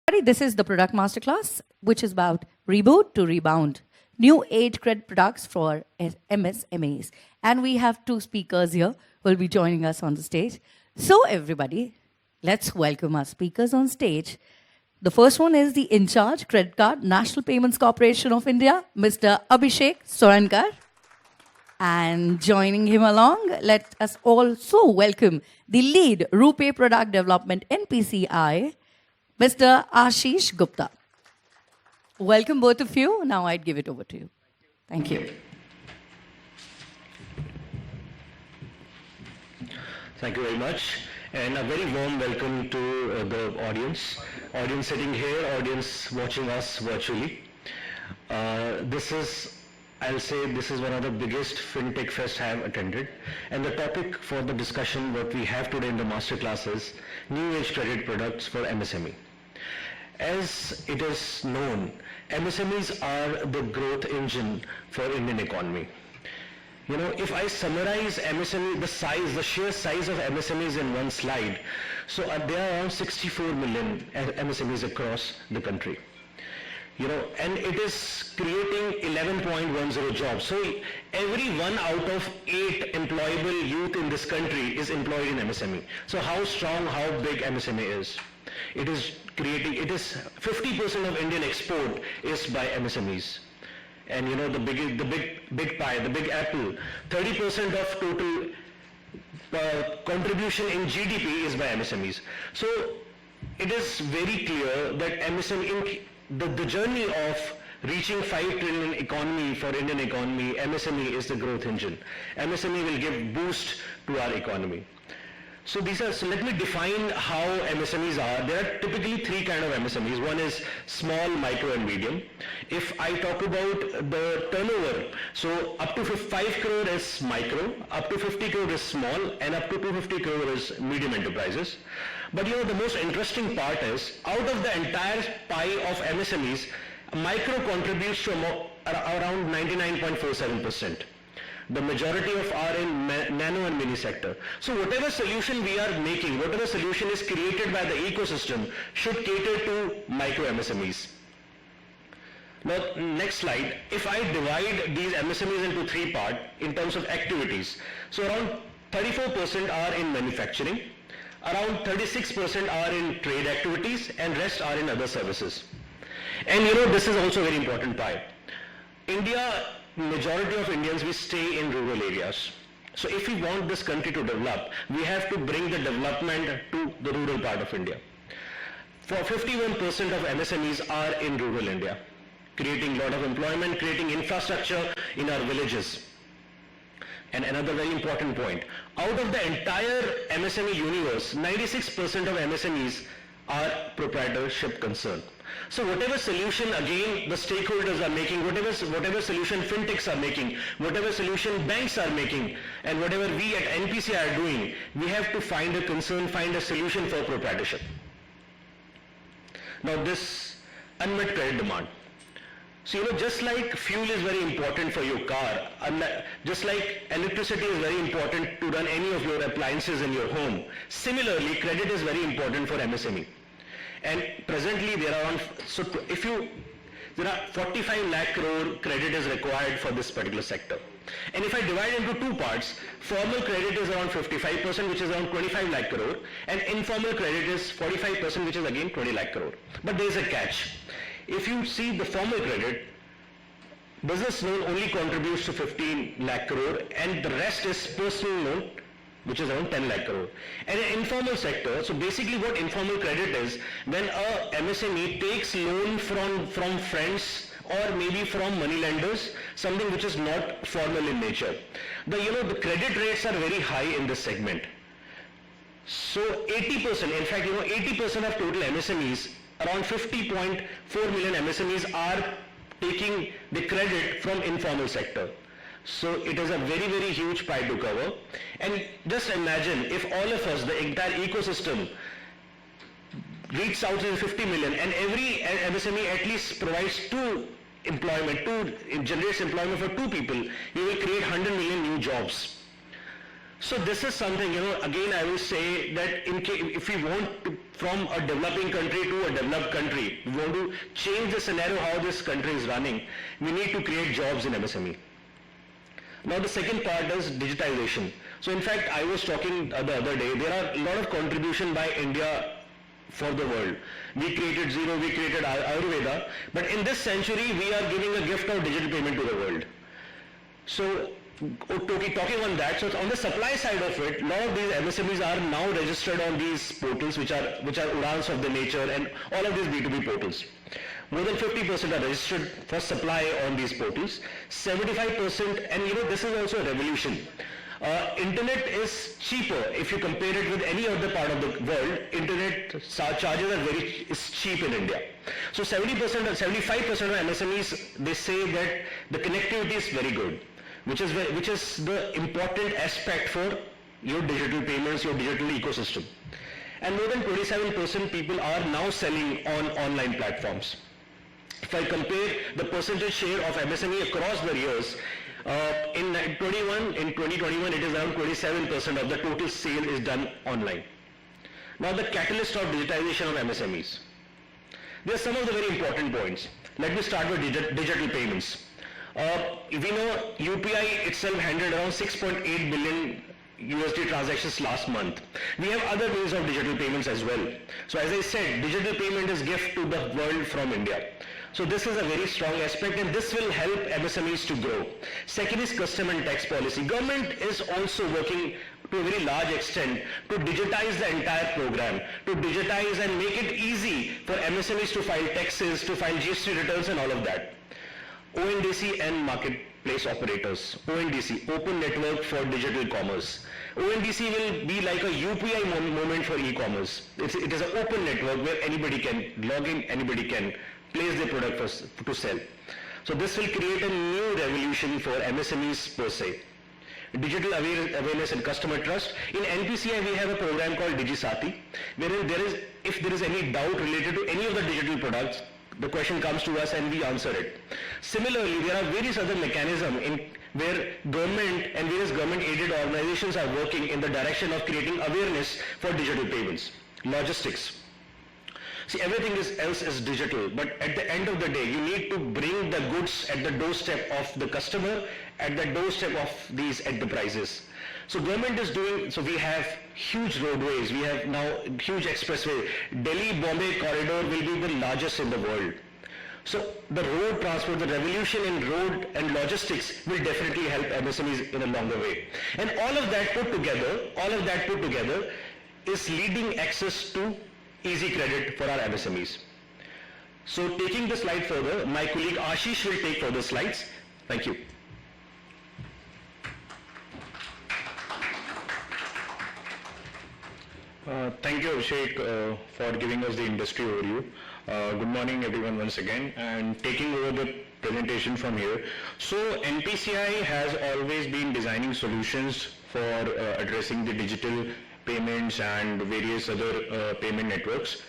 This is the product masterclass, which is about reboot to rebound, new age credit products for MSMEs. And we have two speakers here who will be joining us on the stage. So, everybody, let's welcome our speakers on stage. The first one is the Incharge Credit Card National Payments Corporation of India, Mr. Abhishek Swarnkar. And joining him along, let us also welcome the lead RuPay Product Development NPCI, Mr. Ashish Gupta. Welcome both of you. Now I'd give it over to you. Thank you. Thank you very much. And a very warm welcome to the audience sitting here, audience watching us virtually. I'll say this is one of the biggest Fintech Fest I have attended. And the topic for the discussion, what we have today in the masterclass is new age credit products for MSME. As it is known, MSMEs are the growth engine for Indian economy. You know, if I summarize MSME, the sheer size of MSMEs in one slide, so there are around 64 million MSMEs across the country. You know, and it is creating 11.10 jobs. So every 1 out of 8 employable youth in this country is employed in MSME. So how strong, how big MSME is? It is 50% of Indian export is by MSMEs. And you know, the big pie, the big apple, 30% of total contribution in GDP is by MSMEs. So it is very clear that MSME, the journey of reaching 5 trillion economy for Indian economy, MSME is the growth engine. MSME will give boost to our economy. So let me define how MSMEs are. There are typically 3 kinds of MSMEs. One is small, micro and medium. If I talk about the turnover, so up to 5 crore is micro, up to 50 crore is small, and up to 250 crore is medium enterprises. But you know, the most interesting part is, out of the entire pie of MSMEs, micro contributes to around 99.47%. The majority of are in nano and mini sector. So whatever solution we are making, whatever solution is created by the ecosystem should cater to micro MSMEs. Now, next slide. If I divide these MSMEs into 3 parts in terms of activities, so around 34% are in manufacturing, around 36% are in trade activities, and rest are in other services. And you know, this is also a very important pie. Majority of Indians, we stay in rural areas. So if we want this country to develop, we have to bring the development to the rural part of India. For 51% of MSMEs are in rural India, creating a lot of employment, creating infrastructure in our villages. And another very important point, out of the entire MSME universe, 96% of MSMEs are proprietorship concerned. So whatever solution, again, the stakeholders are making, whatever solution fintechs are making, whatever solution banks are making, and whatever we at NPCI are doing, we have to find a solution for proprietorship. Now this unmet credit demand. So you know, just like fuel is very important for your car, just like electricity is very important to run any of your appliances in your home, similarly credit is very important for MSME. And presently there are there are 45 lakh crore credit is required for this particular sector. And if I divide into 2 parts, formal credit is around 55%, which is around 25 lakh crore, and informal credit is 45%, which is again 20 lakh crore. But there is a catch. If you see the formal credit, business loan only contributes to 15 lakh crore, and the rest is personal loan, which is around 10 lakh crore. And in informal sector, so basically what informal credit is, when a MSME takes loan from friends or maybe from money lenders, something which is not formal in nature. The credit rates are very high in this segment. So 80%, in fact, 80% of total MSMEs, around 50.4 million MSMEs are taking the credit from informal sector. So it is a very, very huge pie to cover. And just imagine if all of us, the entire ecosystem, reaches out to 50 million, and every MSME at least provides generates employment for 2 people, you will create 100 million new jobs. So this is something, again I will say that if we want to, from a developing country to a developed country, we want to change the scenario how this country is running, we need to create jobs in MSME. Now the second part is digitization. So in fact, I was talking the other day, there are a lot of contribution by India for the world. We created Zero, we created Ayurveda, but in this century, we are giving a gift of digital payment to the world. So talking on that, so on the supply side of it, a lot of these MSMEs are now registered on these portals, which are Udans of the nature, and all of these B2B portals. More than 50% are registered for supply on these portals. 75%, and this is also a revolution. Internet is cheaper if you compare it with any other part of the world. Internet charges are is cheap in India. So 70% or 75% of MSMEs, they say that the connectivity is very good, which is the important aspect for your digital payments, your digital ecosystem. And more than 27% people are now selling on online platforms. If I compare the percentage share of MSME across the years, in 2021 it is around 27% of the total sale is done online. Now the catalyst of digitization of MSMEs. There are some of the very important points. Let me start with digital payments. We know UPI itself handled around 6.8 billion USD transactions last month. We have other ways of digital payments as well. So as I said, digital payment is gift to the world from India. So this is a very strong aspect, and this will help MSMEs to grow. Second is custom and tax policy. Government is also working to a very large extent to digitize the entire program, to digitize and make it easy for MSMEs to file taxes, to file GST returns and all of that. ONDC and marketplace operators. ONDC, Open Network for Digital Commerce. ONDC will be like a UPI moment for e-commerce. It is an open network where anybody can log in, anybody can place their product to sell. So this will create a new revolution for MSMEs per se. Digital awareness and customer trust. In NPCI, we have a program called DigiSati, wherein if there is any doubt related to any of the digital products, the question comes to us and we answer it. Similarly, there are various other mechanisms where government and various government-aided organizations are working in the direction of creating awareness for digital payments. Logistics. See, everything else is digital, but at the end of the day, you need to bring the goods at the doorstep of the customer, at the doorstep of these enterprises. So government is doing, so we have huge roadways, we have now huge expressway. Delhi-Bombay corridor will be the largest in the world. So the road transport, the revolution in road and logistics will definitely help MSMEs in a longer way. And all of that put together is leading access to easy credit for our MSMEs. So taking the slide further, my colleague Ashish will take further slides. Thank you. Thank you, Abhishek, for giving us the industry overview. Good morning, everyone, once again, and taking over the presentation from here. So NPCI has always been designing solutions for addressing the digital payments and various other payment networks.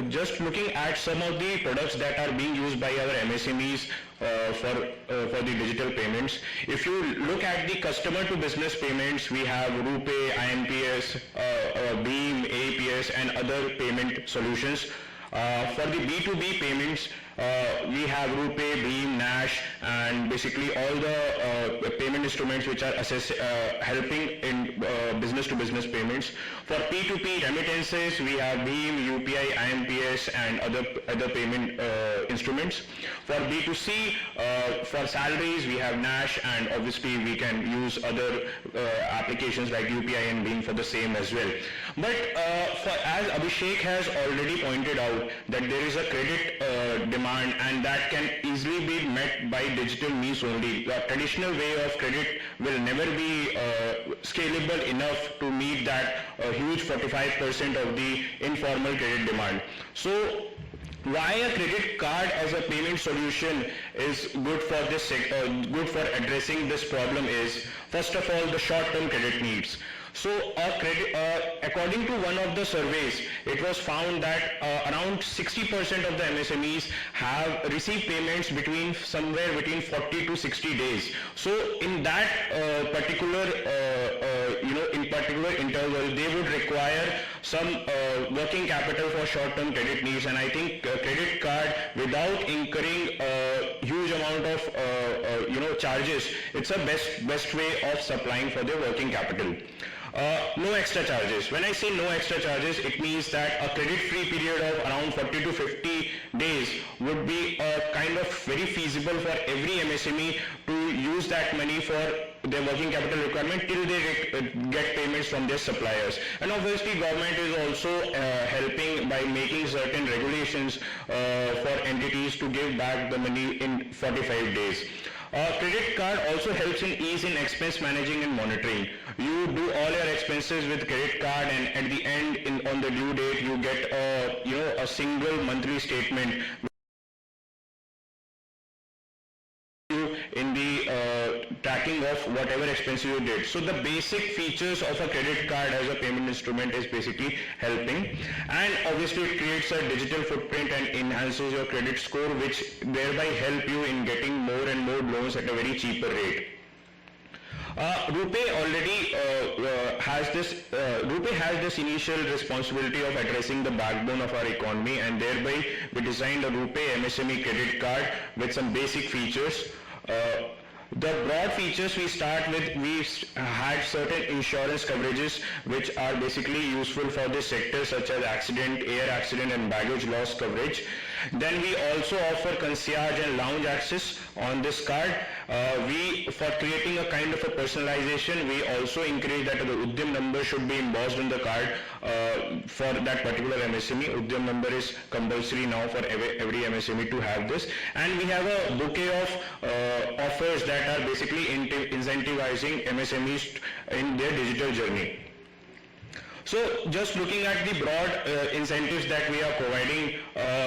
Just looking at some of the products that are being used by our MSMEs for the digital payments. If you look at the customer to business payments, we have RuPay, IMPS, Beam, APS and other payment solutions. For the B2B payments, we have RuPay, Beam, Nash, and basically all the payment instruments which are helping in business-to-business payments. For P2P remittances, we have Beam, UPI, IMPS, and other payment instruments. For B2C, for salaries, we have Nash, and obviously we can use other applications like UPI and Beam for the same as well. But as Abhishek has already pointed out, that there is a credit demand, and that can easily be met by digital means only. The traditional way of credit will never be scalable enough to meet that huge 45% of the informal credit demand. So why a credit card as a payment solution is good for this sector, good for addressing this problem is, first of all, the short-term credit needs. So according to one of the surveys, it was found that around 60% of the MSMEs have received payments somewhere between 40 to 60 days. So in that particular interval, they would require some working capital for short-term credit needs, and I think credit card without incurring a huge amount of charges, it's a best way of supplying for their working capital. No extra charges. When I say no extra charges, it means that a credit-free period of around 40 to 50 days would be kind of very feasible for every MSME to use that money for their working capital requirement till they get payments from their suppliers. And obviously government is also helping by making certain regulations for entities to give back the money in 45 days. Credit card also helps in ease in expense managing and monitoring. You do all your expenses with credit card, and at the end, on the due date, you get a single monthly statement in the tracking of whatever expenses you did. So the basic features of a credit card as a payment instrument is basically helping, and obviously it creates a digital footprint and enhances your credit score, which thereby help you in getting more and more loans at a very cheaper rate. RuPay already has this initial responsibility of addressing the backbone of our economy, and thereby we designed a RuPay MSME credit card with some basic features. The broad features we start with, we had certain insurance coverages which are basically useful for this sector, such as accident, air accident and baggage loss coverage. Then we also offer concierge and lounge access on this card. For creating a kind of a personalization, we also encourage that the Udyam number should be embossed on the card for that particular MSME. Udyam number is compulsory now for every MSME to have this. And we have a bouquet of offers that are basically incentivizing MSMEs in their digital journey. So just looking at the broad incentives that we are providing,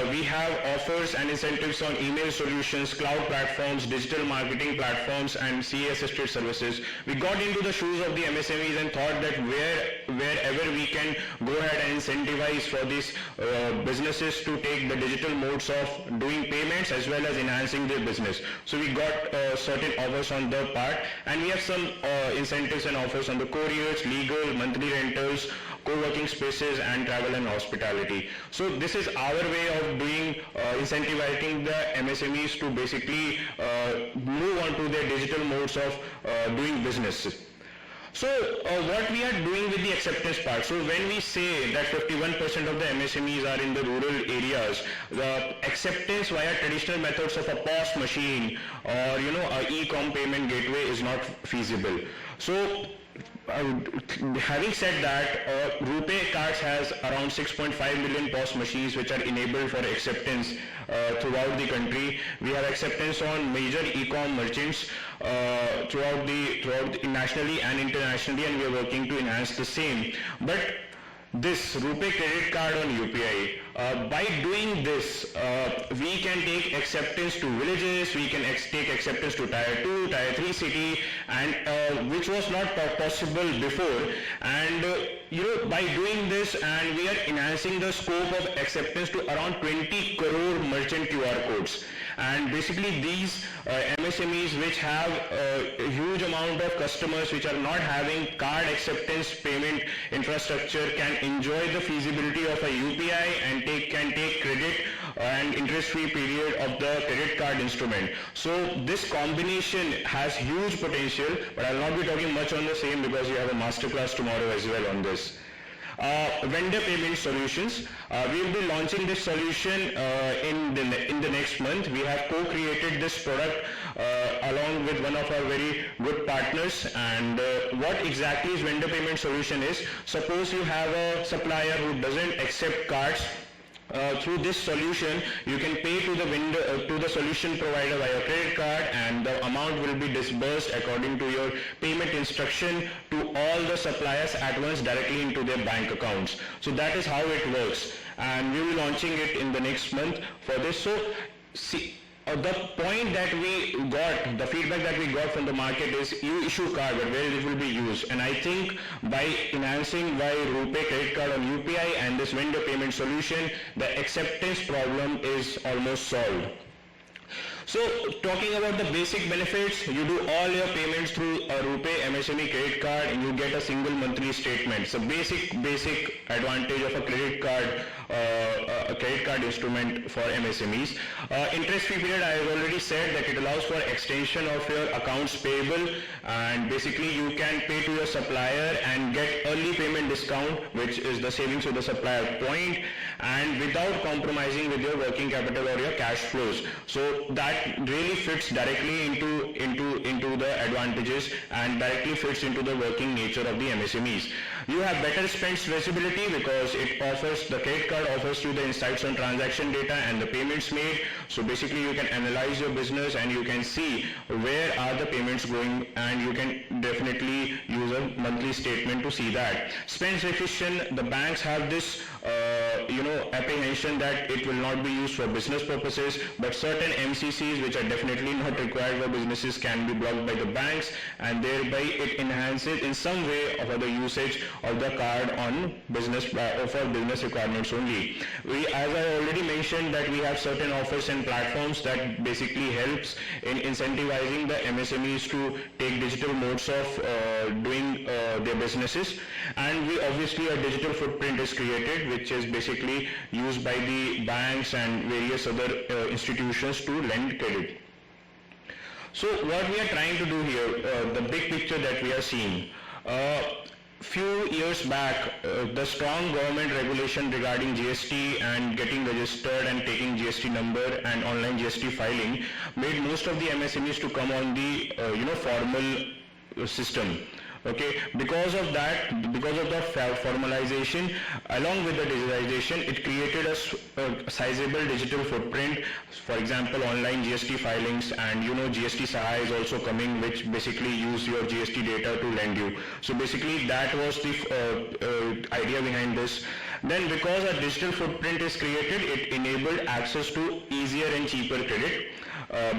we have offers and incentives on email solutions, cloud platforms, digital marketing platforms and CA assisted services. We got into the shoes of the MSMEs and thought that wherever we can go ahead and incentivize for these businesses to take the digital modes of doing payments as well as enhancing their business. So we got certain offers on the part, and we have some incentives and offers on the couriers, legal, monthly rentals, co-working spaces and travel and hospitality. So this is our way of doing incentivizing the MSMEs to basically move on to their digital modes of doing business. So what we are doing with the acceptance part, so when we say that 51% of the MSMEs are in the rural areas, the acceptance via traditional methods of a POS machine or a e-com payment gateway is not feasible. So having said that, RuPay cards has around 6.5 million POS machines which are enabled for acceptance throughout the country. We have acceptance on major e-com merchants throughout nationally and internationally, and we are working to enhance the same. But this RuPay credit card on UPI, by doing this, we can take acceptance to villages, we can take acceptance to tier 2, tier 3 city, and which was not possible before. And by doing this, and we are enhancing the scope of acceptance to around 20 crore merchant QR codes. And basically these MSMEs which have a huge amount of customers which are not having card acceptance payment infrastructure can enjoy the feasibility of a UPI and can take credit and interest-free period of the credit card instrument. So this combination has huge potential, but I will not be talking much on the same because you have a masterclass tomorrow as well on this. Vendor payment solutions. We will be launching this solution in the next month. We have co-created this product along with one of our very good partners. And what exactly is vendor payment solution is, suppose you have a supplier who doesn't accept cards. Through this solution, you can pay to the vendor, to the solution provider via credit card, and the amount will be disbursed according to your payment instruction to all the suppliers at once directly into their bank accounts. So that is how it works, and we will be launching it in the next month for this. So see, the point that we got, the feedback that we got from the market is you issue card, but where it will be used. And I think by enhancing by RuPay credit card on UPI and this vendor payment solution, the acceptance problem is almost solved. So talking about the basic benefits, you do all your payments through a RuPay MSME credit card and you get a single monthly statement. So basic advantage of a credit card instrument for MSMEs. Interest-free period, I have already said that it allows for extension of your accounts payable, and basically you can pay to your supplier and get early payment discount, which is the savings with the supplier point, and without compromising with your working capital or your cash flows. So that really fits directly into the advantages and directly fits into the working nature of the MSMEs. You have better spends visibility because it offers, the credit card offers you the insights on transaction data and the payments made. So basically you can analyze your business and you can see where are the payments going, and you can definitely use a monthly statement to see that. Spends efficient, the banks have this apprehension that it will not be used for business purposes, but certain MCCs which are definitely not required for businesses can be blocked by the banks, and thereby it enhances in some way of the usage of the card on business for business requirements only. We, as I already mentioned, that we have certain offers and platforms that basically helps in incentivizing the MSMEs to take digital modes of doing their businesses, and we obviously a digital footprint is created, which is basically used by the banks and various other institutions to lend credit. So what we are trying to do here, the big picture that we are seeing, few years back, the strong government regulation regarding GST and getting registered and taking GST number and online GST filing made most of the MSMEs to come on the formal system. Okay, because of that, because of the formalization along with the digitization, it created a sizable digital footprint. For example, online GST filings, and GST Saha is also coming, which basically use your GST data to lend you. So basically that was the idea behind this. Then because a digital footprint is created, it enabled access to easier and cheaper credit.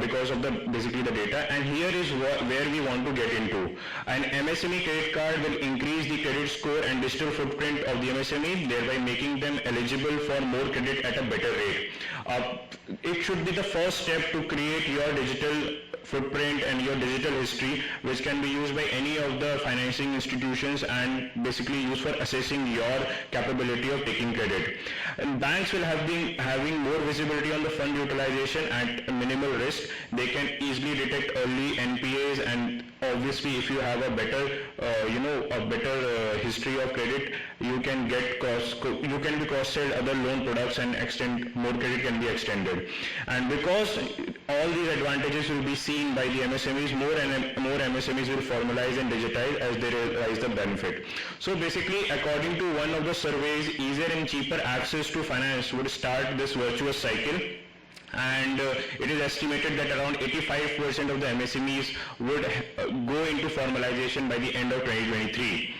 Because of basically the data, and here is where we want to get into. An MSME credit card will increase the credit score and digital footprint of the MSME, thereby making them eligible for more credit at a better rate. It should be the first step to create your digital footprint and your digital history, which can be used by any of the financing institutions and basically used for assessing your capability of taking credit. And banks will have been having more visibility on the fund utilization at minimal risk. They can easily detect early NPAs, and obviously if you have a better history of credit, you can be cross-sell other loan products and more credit can be extended. And because all these advantages will be seen by the MSMEs, more MSMEs will formalize and digitize as they realize the benefit. So basically, according to one of the surveys, easier and cheaper access to finance would start this virtuous cycle. And it is estimated that around 85% of the MSMEs would go into formalization by the end of 2023.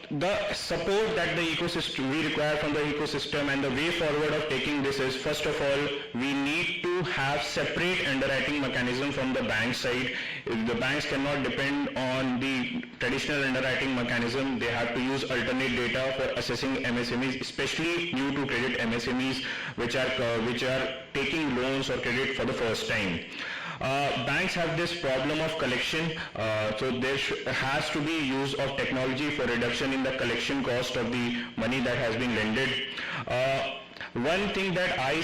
The support that the ecosystem we require from the ecosystem and the way forward of taking this is, first of all, we need to have separate underwriting mechanism from the bank side. The banks cannot depend on the traditional underwriting mechanism. They have to use alternate data for assessing MSMEs, especially new to credit MSMEs, which are taking loans or credit for the first time. Banks have this problem of collection, so there has to be use of technology for reduction in the collection cost of the money that has been lended. One thing that I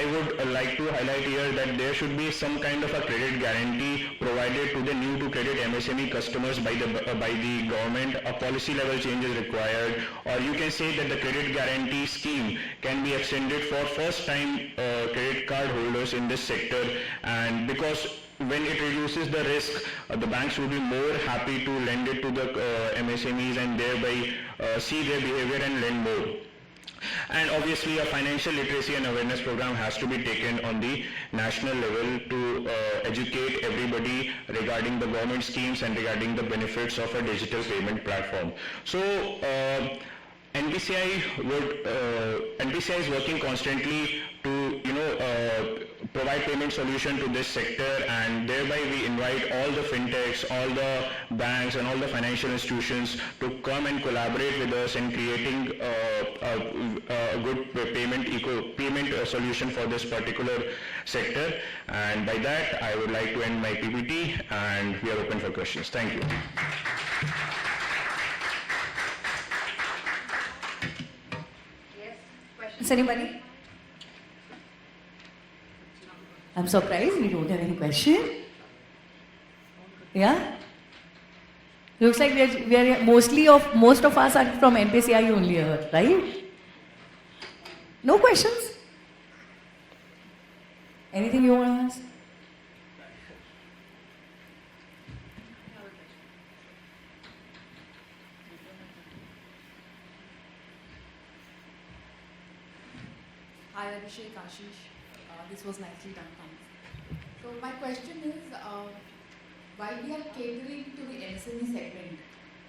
would like to highlight here, that there should be some kind of a credit guarantee provided to the new to credit MSME customers by the government. A policy level change is required, or you can say that the credit guarantee scheme can be extended for first time credit card holders in this sector, and because when it reduces the risk, the banks will be more happy to lend it to the MSMEs and thereby see their behavior and lend more. And obviously a financial literacy and awareness program has to be taken on the national level to educate everybody regarding the government schemes and regarding the benefits of a digital payment platform. So NPCI is working constantly to provide payment solution to this sector, and thereby we invite all the fintechs, all the banks and all the financial institutions to come and collaborate with us in creating a good payment solution for this particular sector. And by that, I would like to end my PPT, and we are open for questions. Thank you. Is anybody? I'm surprised we don't have any question. Yeah? Looks like we are most of us are from NPCI only here, right? No questions? Anything you want to ask? Hi Abhishek, Ashish. This was nicely done, thanks. So my question is, while we are catering to the MSME segment,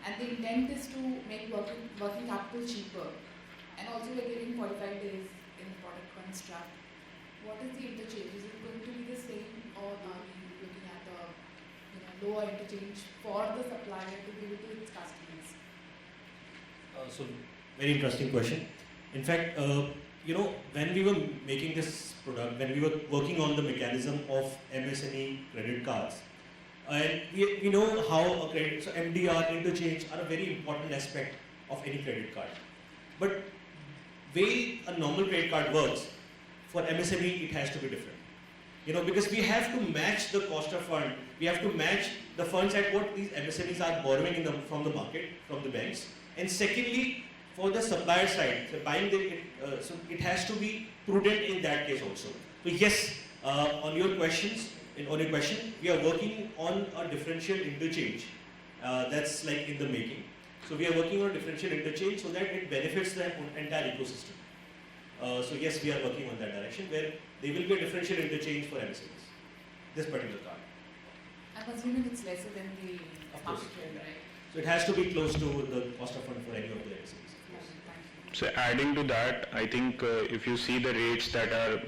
and the intent is to make working capital cheaper, and also we are giving 45 days in the product construct, what is the interchange? Is it going to be the same, or are we looking at a lower interchange for the supplier to give it to its customers? So, very interesting question. In fact, when we were making this product, when we were working on the mechanism of MSME credit cards, and we know how a credit, so MDR, interchange are a very important aspect of any credit card. But way a normal credit card works, for MSME it has to be different. Because we have to match the cost of fund, we have to match the funds at what these MSMEs are borrowing from the market, from the banks. And secondly, for the supplier side, so buying so it has to be prudent in that case also. So yes, on your question, we are working on a differential interchange. That's like in the making. So we are working on a differential interchange so that it benefits the entire ecosystem. So yes, we are working on that direction where there will be a differential interchange for MSMEs, this particular card. I'm assuming it's lesser than the market rate, right? So it has to be close to the cost of fund for any of the MSMEs. So adding to that, I think if you see the rates that are,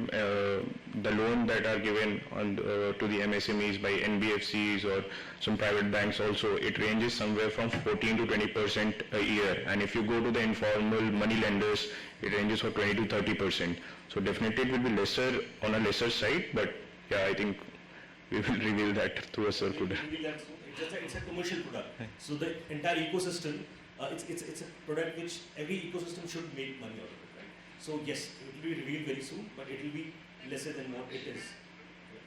the loan that are given on to the MSMEs by NBFCs or some private banks also, it ranges somewhere from 14 to 20% a year. And if you go to the informal money lenders, it ranges for 20 to 30%. So definitely it will be lesser, on a lesser side, but yeah, I think we will reveal that through a circular. It's a commercial product. So the entire ecosystem, it's a product which every ecosystem should make money out of it, right? So yes, it will be revealed very soon, but it will be lesser than what it is. Yeah.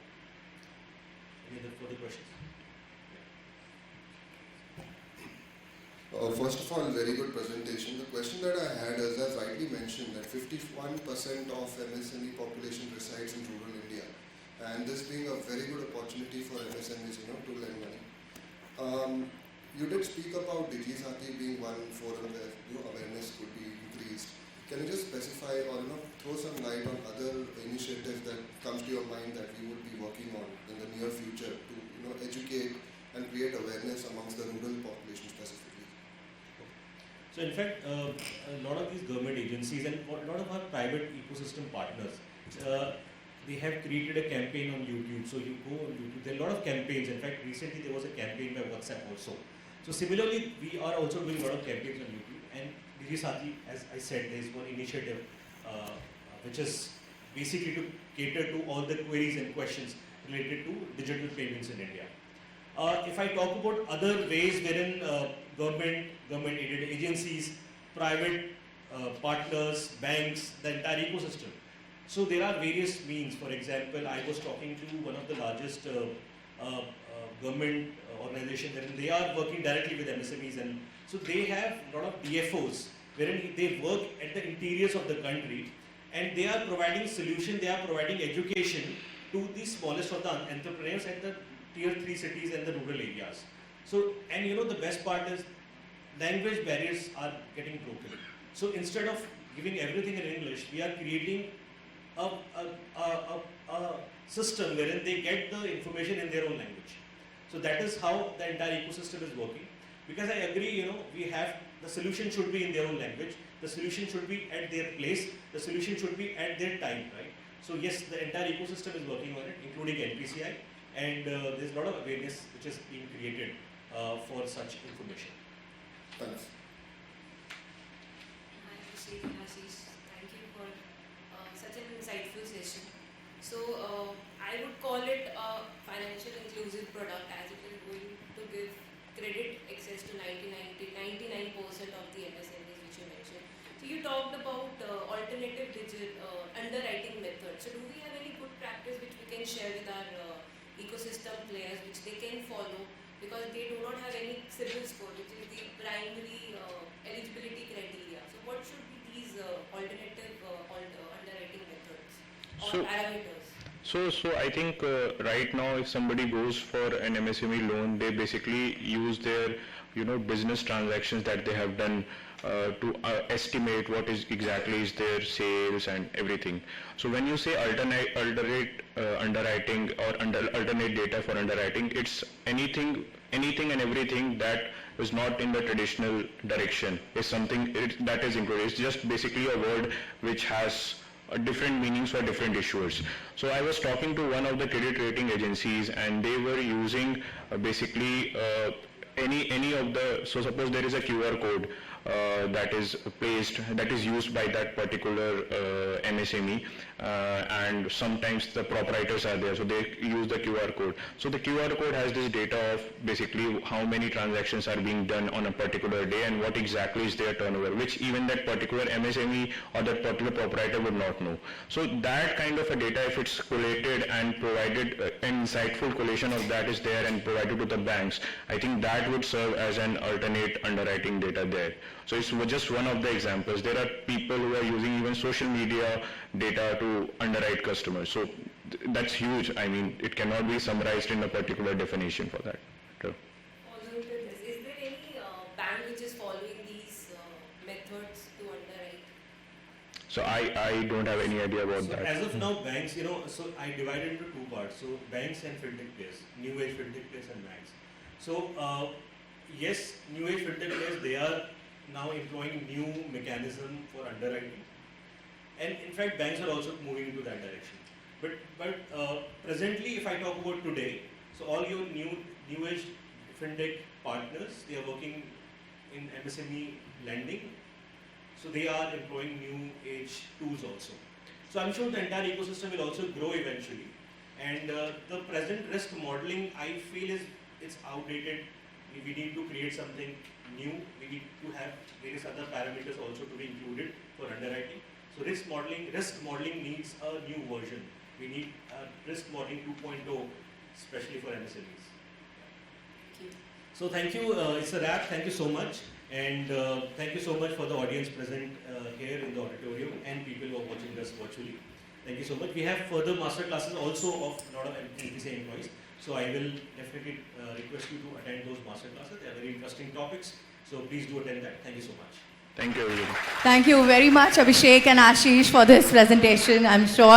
Any other further questions? First of all, very good presentation. The question that I had is, as rightly mentioned, that 51% of MSME population resides in rural India, and this being a very good opportunity for MSMEs, to lend money. You did speak about DigiSati being one forum where awareness could be increased. Can you just specify or throw some light on other initiatives that comes to your mind that we would be working on in the near future to educate and create awareness amongst the rural population specifically? So in fact, a lot of these government agencies and a lot of our private ecosystem partners, they have created a campaign on YouTube. So you go on YouTube, there are a lot of campaigns. In fact, recently there was a campaign by WhatsApp also. So similarly, we are also doing a lot of campaigns on YouTube. And DigiSati, as I said, there is one initiative which is basically to cater to all the queries and questions related to digital payments in India. If I talk about other ways wherein government aided agencies, private partners, banks, the entire ecosystem. So there are various means. For example, I was talking to one of the largest government organizations, and they are working directly with MSMEs, and so they have a lot of DFOs wherein they work at the interiors of the country, and they are providing solution, they are providing education to the smallest of the entrepreneurs at the tier 3 cities and the rural areas. So, and the best part is language barriers are getting broken. So instead of giving everything in English, we are creating a system wherein they get the information in their own language. So that is how the entire ecosystem is working. Because I agree, we have, the solution should be in their own language, the solution should be at their place, the solution should be at their time, right? So yes, the entire ecosystem is working on it, including NPCI, and there's a lot of awareness which is being created for such information. Thanks. Hi, Abhishek and Ashish. Thank you for such an insightful session. So, I would call it a financial inclusive product as it is going to give credit access to 99% of the MSMEs which you mentioned. So, you talked about alternative underwriting methods. So, do we have any good practice which we can share with our ecosystem players which they can follow, because they do not have any CIBIL score, which is the primary eligibility criteria. So what should be these alternative underwriting methods or So- parameters? So I think right now, if somebody goes for an MSME loan, they basically use their business transactions that they have done to estimate what is exactly is their sales and everything. So when you say alternate underwriting or alternate data for underwriting, it's anything and everything that is not in the traditional direction is something that is included. It's just basically a word which has different meanings for different issuers. So I was talking to one of the credit rating agencies, and they were using basically any of the, so suppose there is a QR code that is used by that particular MSME, and sometimes the proprietors are there, so they use the QR code. So the QR code has this data of basically how many transactions are being done on a particular day and what exactly is their turnover, which even that particular MSME or that particular proprietor would not know. So that kind of a data, if it's collated and provided, an insightful collation of that is there and provided to the banks, I think that would serve as an alternate underwriting data there. So it's just one of the examples. There are people who are using even social media data to underwrite customers. So that's huge. I mean, it cannot be summarized in a particular definition for that. So, Following to this, is there any bank which is following these methods to underwrite? so I don't have any idea about So that. as of now, banks, so I divided into two parts. So banks and fintech players, new age fintech players and banks. So yes, new age fintech players, they are now employing new mechanism for underwriting, and in fact banks are also moving into that direction. But presently, if I talk about today, so all your new age fintech partners, they are working in MSME lending, so they are employing new age tools also. So I'm sure the entire ecosystem will also grow eventually, and the present risk modeling, I feel, it's outdated. We need to create something new. We need to have various other parameters also to be included for underwriting. So risk modeling needs a new version. We need risk modeling 2.0, especially for MSMEs. Thank you. So thank you. It's a wrap. Thank you so much, and thank you so much for the audience present here in the auditorium and people who are watching us virtually. Thank you so much. We have further master classes also of a lot of NPCI employees. So I will definitely request you to attend those master classes. They are very interesting topics. So please do attend that. Thank you so much. Thank you, everybody. Thank you very much, Abhishek and Ashish, for this presentation. I'm sure